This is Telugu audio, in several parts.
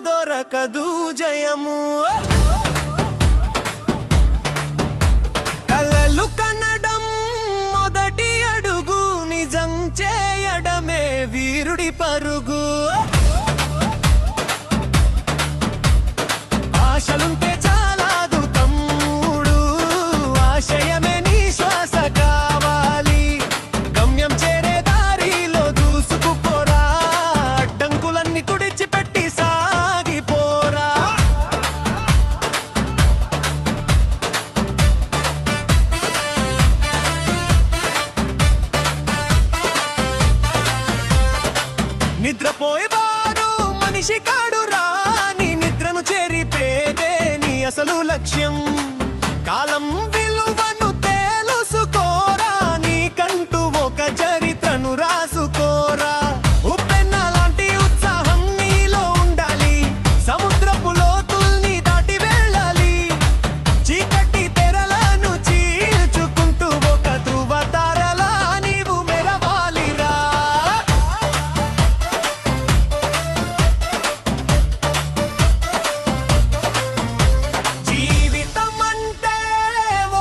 దొరకదు జయము. కలలు కనడం మొదటి అడుగు, నిజం చేయడమే వీరుడి పరుగు. ఆశలుంటే చాలాదు తమ్ముడు, ఆశయమే నీ శ్వాస కావాలి. గమ్యం చేరే దారిలో దూసుకుపోరా, అడ్డంకులన్నీ తుడిచిపెట్టి సాగిపోరా. నిద్రపోయేవాడు మనిషి కాడురా, నీ నిద్రను చేరిపేదే నీ అసలు లక్ష్యం. కాలం విలువను తెలుసుకోరా, నీకంటూ ఒక చరిత్రను రాసుకోరా. ఉప్పెన్న లాంటి ఉత్సాహం నీలో ఉండాలి, సముద్రపు లోతుల్ని దాటి వెళ్ళాలి. చీకటి తెరలను చీల్చుకుంటూ ఒక ధ్రువ తారలా నీవు మెరవాలిరా. జీవితం అంటే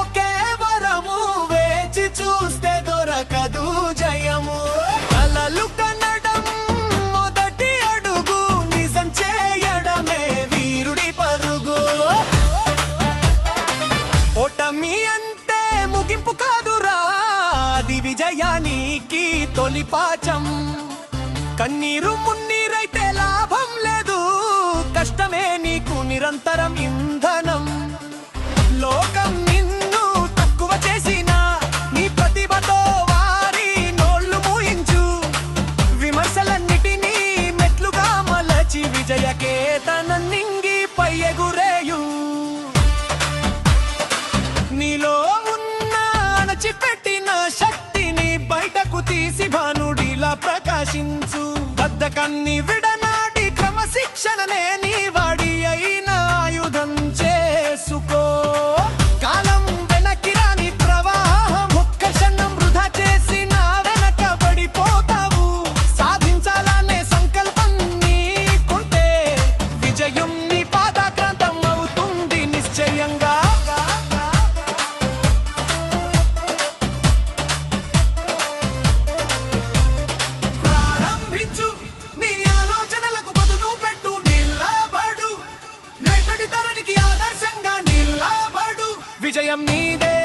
ఒకే వరము, వేచి చూస్తే దొరకదు జయము. కలలు కనడం మొదటి అడుగు, నిజం చేయడమే వీరుడి పరుగు. ఓటమి అంటే ముగింపు కాదురా, అది విజయానికి తొలి పాఠం. కన్నీరు మున్నీరైతే లాభం లేదు, కష్టమే నీకు నిరంతరం ఇంధనం. లోకం నిన్ను తక్కువ చేసినా నీ ప్రతిభతో వారి నోళ్లు మూయించు. విమర్శలన్నిటినీ మెట్లుగా మలచి విజయకేతనం నింగిపై ఎగురేయు. నీలో ఉన్న అణచిపెట్టిన శక్తిని బయటకు తీసి భానుడిలా ప్రకాశించు. బద్ధకాన్ని విడనాడి క్రమశిక్షణనే నీ వాడి అయిన ఆయుధం చేసుకో. కాలం వెనక్కి రాని ప్రవాహం, ఒక్క క్షణం వృధా చేసిన వెనకబడిపోతావు. సాధించాలనే సంకల్పం నీకుంటే విజయం నీ పాదాక్రాంతం అవుతుంది నిశ్చయంగా. ప్రారంభించు, నీ ఆలోచనలకు బదులు పెట్టు, నిలబడు. నేటి తరానికి ఆదర్శంగా నిలబడు. విజయం నీదే.